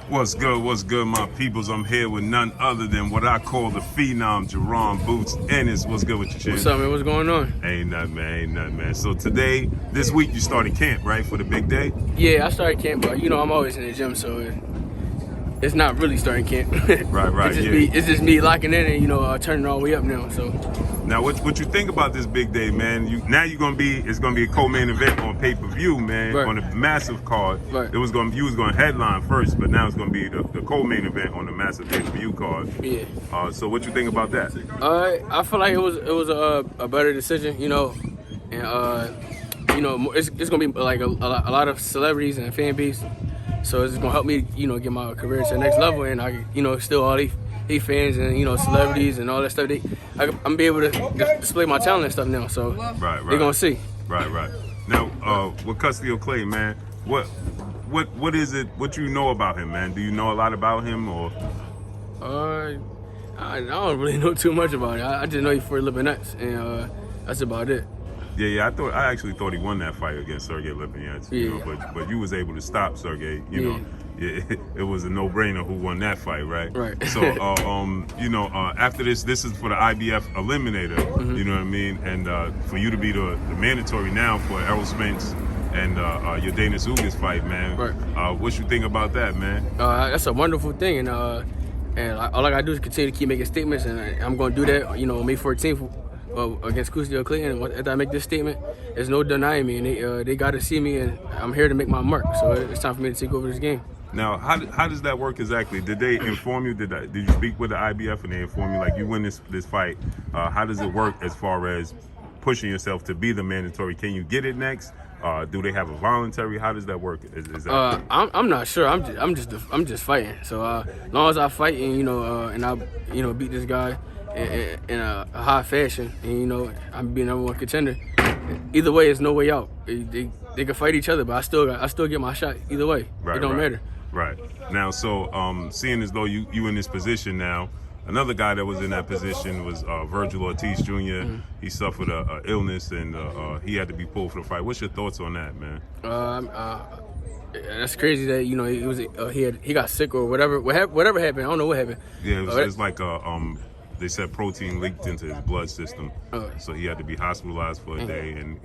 What's good, my peoples? I'm here with none other than what I call the phenom, Jaron Boots. Ennis, what's good with you, champ? What's up, man? What's going on? Ain't nothing, man. So today, this week, you started camp, right, for the big day? Yeah, I started camp, but you know I'm always in the gym, so it's not really starting camp. Right, It's just me locking in and turning all the way up now. So. Now, what you think about this big day, man? It's gonna be a co-main event on pay-per-view, man, right. on a massive card. Right. You was gonna headline first, but now it's gonna be the co-main event on the massive pay-per-view card. Yeah. So what you think about that? I feel like it was a better decision, and it's gonna be like a lot of celebrities and fan base, so it's gonna help me, get my career to the next level, and I, still all these fans and celebrities and all that stuff. I'm be able to display my talent and stuff now. So right. They're gonna see. Right. Now, with Custio Clayton, man, what is it? What you know about him, man? Do you know a lot about him, or? I don't really know too much about it. I just know he's for Lipinets, and that's about it. Yeah. I actually thought he won that fight against Sergey Lipinets. Yeah. But you was able to stop Sergey. It was a no-brainer who won that fight, right? Right. So, after this is for the IBF Eliminator. Mm-hmm. You know what I mean? And for you to be the mandatory now for Errol Spence and your Dana Ugas fight, man. Right. What you think about that, man? That's a wonderful thing, and all I gotta do is continue to keep making statements, and I'm gonna do that. May 14th. Against Custio Clayton, and after I make this statement, there's no denying me, and they got to see me, and I'm here to make my mark. So it's time for me to take over this game. Now, how does that work exactly? Did they inform you? Did you speak with the IBF and they inform you, like, you win this fight? How does it work as far as pushing yourself to be the mandatory? Can you get it next? Do they have a voluntary? How does that work? Is that I'm not sure. I'm just fighting. So as long as I fight and I beat this guy in a high fashion, and I'm being number one contender. Either way, it's no way out. They can fight each other, but I still get my shot. Either way, it don't matter. Right. Now, so seeing as though you in this position now, another guy that was in that position was Virgil Ortiz Jr. Mm-hmm. He suffered a illness and he had to be pulled for the fight. What's your thoughts on that, man? That's crazy that he got sick or whatever. Whatever happened, I don't know what happened. Yeah, it was like they said protein leaked into his blood system, so he had to be hospitalized for a day, and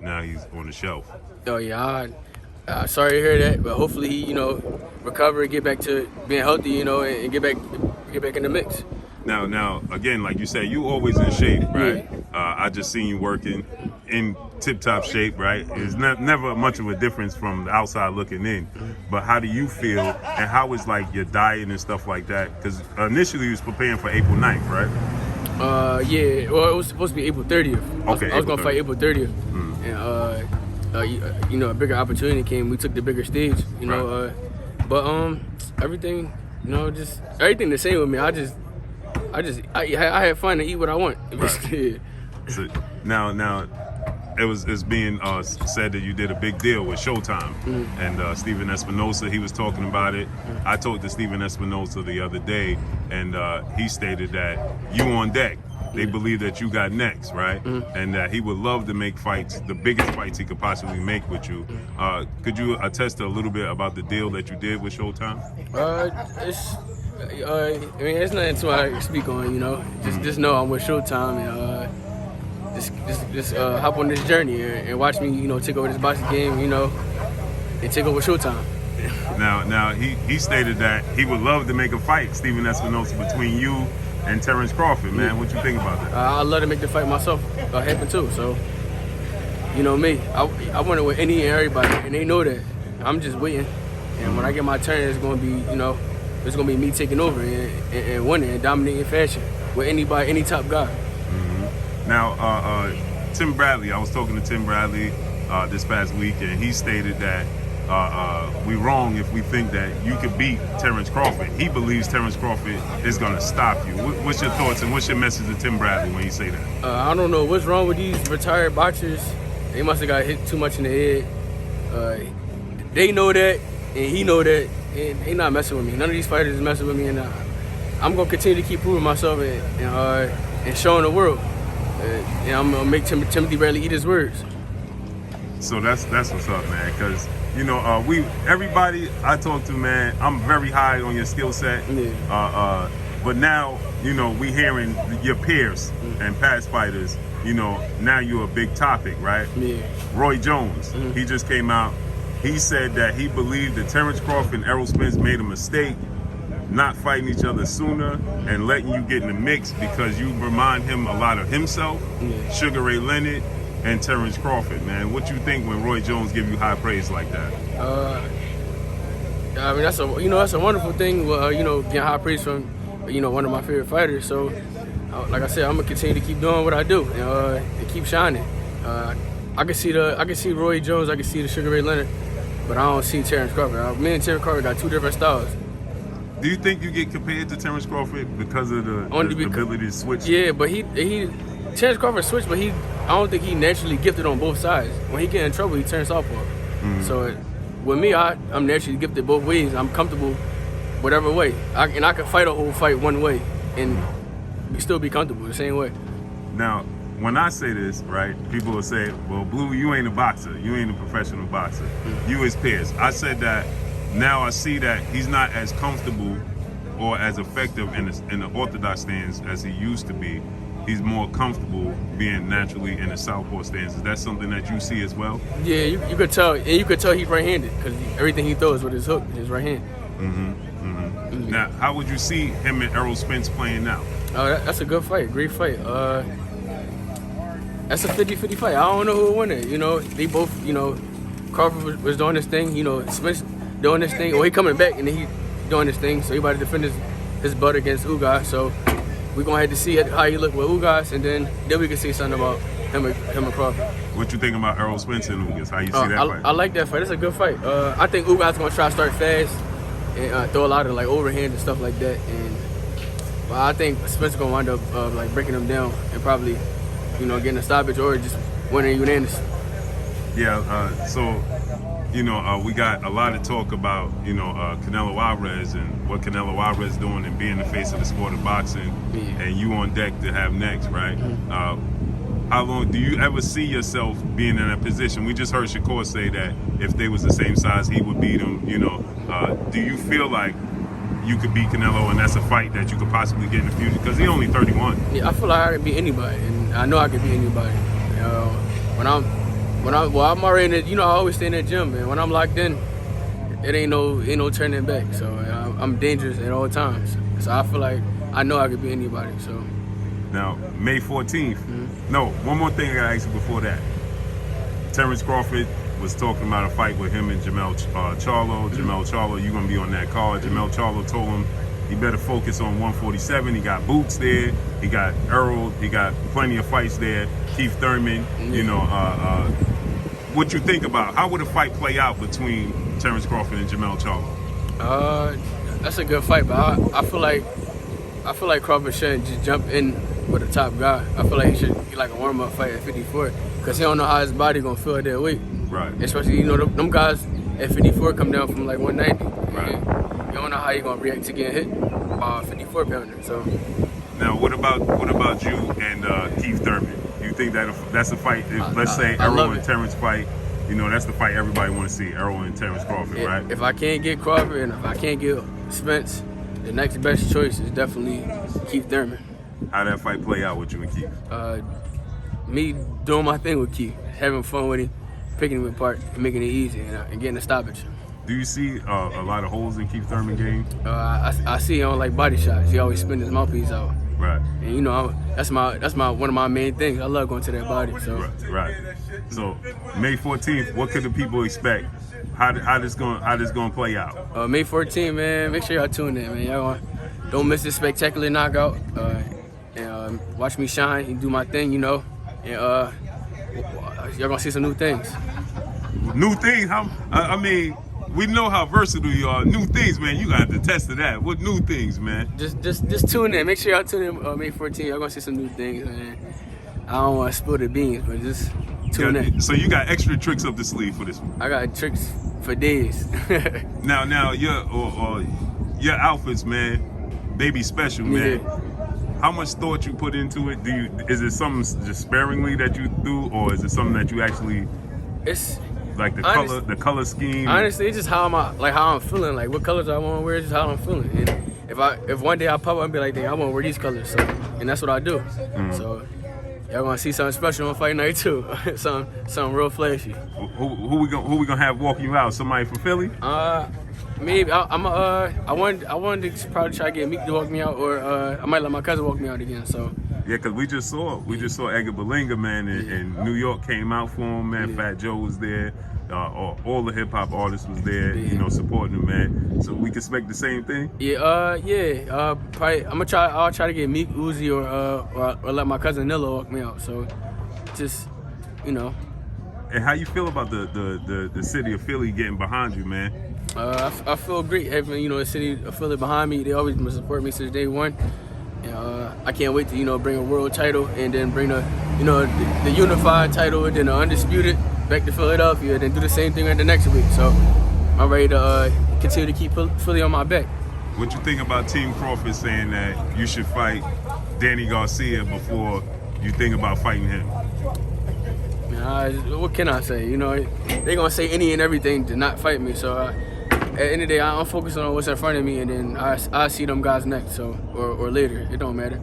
now he's on the shelf. Oh yeah, sorry to hear that, but hopefully he, recover and get back to being healthy, and get back in the mix. Now, again, like you said, you always in shape, right? I just seen you working in tip-top shape, right? It's never much of a difference from the outside looking in. But how do you feel, and how is like your diet and stuff like that? Because initially you was preparing for April 9th, right? Yeah. Well, it was supposed to be April 30th. Okay. I was gonna fight April 30th, and a bigger opportunity came. We took the bigger stage, Right. But everything, just everything the same with me. I had fun to eat what I want. Basically. Right. So now it's being said that you did a big deal with Showtime, and Steven Espinosa, he was talking about it. I talked to Steven Espinosa the other day, and he stated that you on deck. They believe that you got next, right? And that he would love to make fights, the biggest fights he could possibly make with you. Could you attest a little bit about the deal that you did with Showtime? It's nothing to I speak on, Just know I'm with Showtime, and just hop on this journey and watch me, take over this boxing game, and take over Showtime. Now he stated that he would love to make a fight, Steven Espinosa, between you and Terence Crawford, man. What you think about that? I'd love to make the fight myself happen too. So, me, I want it with any and everybody, and they know that. I'm just waiting, and when I get my turn, it's gonna be, it's gonna be me taking over and winning and dominating fashion with anybody, any top guy. Now, Tim Bradley, I was talking to Tim Bradley this past week, and he stated that we wrong if we think that you could beat Terence Crawford. He believes Terence Crawford is going to stop you. What's your thoughts and what's your message to Tim Bradley when you say that? I don't know what's wrong with these retired boxers. They must have got hit too much in the head. They know that, and he know that, and they not messing with me. None of these fighters is messing with me, and I'm going to continue to keep proving myself and showing the world. And I'm going to make Timothy Bradley eat his words. So that's what's up, man, because everybody I talk to, man, I'm very high on your skill set. Yeah. But now, we hearing your peers and past fighters, now you're a big topic, right? Yeah. Roy Jones, he just came out. He said that he believed that Terence Crawford and Errol Spence made a mistake not fighting each other sooner and letting you get in the mix because you remind him a lot of himself, Sugar Ray Leonard, and Terence Crawford, man. What you think when Roy Jones give you high praise like that? I mean, that's a wonderful thing. Getting high praise from one of my favorite fighters. So, like I said, I'm gonna continue to keep doing what I do and keep shining. I can see Roy Jones, I can see the Sugar Ray Leonard, but I don't see Terence Crawford. Me and Terence Crawford got two different styles. Do you think you get compared to Terence Crawford because of the ability to switch? Yeah, but Terence Crawford switched, but I don't think he naturally gifted on both sides. When he get in trouble, he turns southpaw. So with me, I'm naturally gifted both ways. I'm comfortable whatever way. I can fight a whole fight one way and still be comfortable the same way. Now, when I say this, right, people will say, well, Blue, you ain't a boxer. You ain't a professional boxer. You his peers. I said that. Now I see that he's not as comfortable or as effective in the orthodox stance as he used to be. He's more comfortable being naturally in the southpaw stance. Is that something that you see as well? Yeah, you could tell, and you could tell he's right-handed because everything he throws with his hook, his right hand. Now, how would you see him and Errol Spence playing now? That's a good fight, great fight. That's a 50-50 fight. I don't know who will win it. They both, Crawford was doing this thing, Spence doing this thing, or he coming back and then he doing this thing, so he about to defend his belt against Ugas. So we're gonna have to see how he look with Ugas, and then we can see something about him and Crawford. What you think about Errol Spence and Ugas? How you see that fight? I like that fight. It's a good fight. I think Ugas gonna try to start fast and throw a lot of overhand and stuff like that. But I think Spence gonna wind up breaking him down and probably getting a stoppage or just winning unanimous. Yeah. So. We got a lot of talk about, Canelo Alvarez and what Canelo Alvarez doing and being the face of the sport of boxing, and you on deck to have next, right? How long do you ever see yourself being in a position? We just heard Shakur say that if they was the same size, he would beat him. Do you feel like you could beat Canelo and that's a fight that you could possibly get in the future? Because he's only 31. Yeah, I feel like I could beat anybody, and I know I could beat anybody. I'm already in it, I always stay in that gym, man. When I'm locked in, it ain't no turning back. So I'm dangerous at all times. So I feel like I know I could beat anybody. So now, May 14th. No, one more thing I gotta ask you before that. Terence Crawford was talking about a fight with him and Jermell Charlo. Jermell Charlo, you're gonna be on that card. Jermell Charlo told him he better focus on 147. He got Boots there. He got Earl. He got plenty of fights there. Keith Thurman. What you think about how would a fight play out between Terence Crawford and Jermell Charlo? That's a good fight, but I feel like Crawford shouldn't just jump in with a top guy. I feel like he should be like a warm-up fight at 54 because he don't know how his body gonna feel at that weight. Right. Especially them guys at 54 come down from like 190. Right. You don't know how you gonna react to getting hit by a 54 pounder. So now, what about you and Keith Thurman? You think that's a fight? Let's say Errol and Terence fight. That's the fight everybody want to see. Errol and Terence Crawford, right? If I can't get Crawford and if I can't get Spence, the next best choice is definitely Keith Thurman. How that fight play out with you and Keith? Me doing my thing with Keith, having fun with him, picking him apart, and making it easy, and getting a stoppage. Do you see a lot of holes in Keith Thurman's game? I see him on like body shots. He always spin his mouthpiece out. Right. And that's one of my main things. I love going to that body. So. Right. So May 14th, what could the people expect? How this gonna play out? May 14th, man. Make sure y'all tune in, man. Y'all don't miss this spectacular knockout. And watch me shine and do my thing, And y'all gonna see some new things. New things? I mean. We know how versatile you are. New things, man. You got to test to that. What new things, man? Just tune in. Make sure y'all tune in May 14th. Y'all gonna see some new things, man. I don't want to spill the beans, but just tune in. So you got extra tricks up the sleeve for this one? I got tricks for days. now your outfits, man, baby special, man. Yeah. How much thought you put into it? Is it something just sparingly that you do, or is it something that you actually? Like the color scheme. Honestly, it's just how I'm feeling. Like what colors I want to wear, just how I'm feeling. And if one day I pop up and be like, dang, I want to wear these colors, so and that's what I do. So y'all gonna see something special on fight night too. something real flashy. Who we gonna have walking you out? Somebody from Philly? Maybe I wanted to probably try to get Meek to walk me out, or I might let my cousin walk me out again. So. Yeah, cause we just saw Edgar Berlanga, man, and New York came out for him, man. Yeah. Fat Joe was there, all the hip hop artists was there, you know, supporting him, man. So we can expect the same thing. Yeah, probably I'll try to get Meek, Uzi, or let my cousin Nilla walk me out. So, just, you know. And how you feel about the city of Philly getting behind you, man? I feel great having, you know, the city of Philly behind me. They always been supporting me since day one. I can't wait to, you know, bring a world title and then bring the unified title and then the undisputed back to Philadelphia and then do the same thing at the next week. So I'm ready to continue to keep Philly on my back. What you think about Team Crawford saying that you should fight Danny Garcia before you think about fighting him? What can I say? You know, they're gonna say any and everything to not fight me. So at the end of the day, I'm focused on what's in front of me, and then I see them guys next, so or later. It don't matter.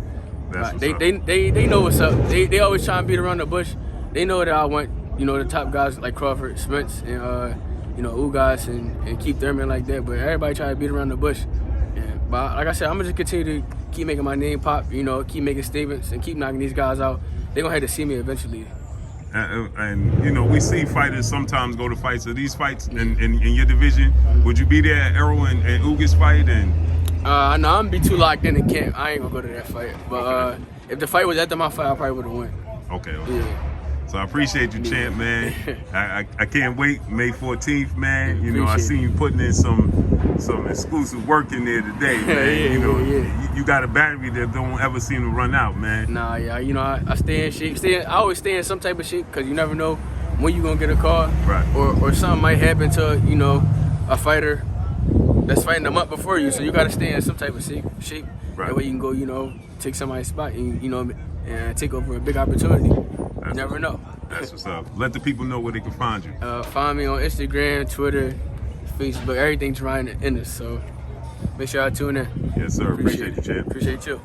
They know what's up. They always try and beat around the bush. They know that I want, you know, the top guys like Crawford, Spence, and you know, Ugas and keep Thurman like that. But everybody try to beat around the bush. But like I said, I'm gonna just continue to keep making my name pop. You know, keep making statements and keep knocking these guys out. They're gonna have to see me eventually. And you know, we see fighters sometimes go to fights. So these fights in your division, would you be there at Errol and Ugas fight? And no, I'm gonna be too locked in the camp. I ain't gonna go to that fight. But if the fight was after my fight, I probably would have won. Okay. Yeah. So I appreciate you, champ, man. I can't wait, May 14th, man. You know, I Appreciate seen you putting in some exclusive work in there today, man. You know, you got a battery that don't ever seem to run out, man. Nah, yeah, you know, I stay in shape. I always stay in some type of shape because you never know when you gonna get a call, right? Or something might happen to, you know, a fighter that's fighting them up before you. So you gotta stay in some type of shape. Right. That way you can go, you know, take somebody's spot and, you know, and take over a big opportunity. You never know. That's what's up. Let the people know where they can find you. Find me on Instagram, Twitter, Facebook, everything's Jaron Ennis. So make sure I tune in. Yes, sir. Appreciate you, champ. Appreciate you.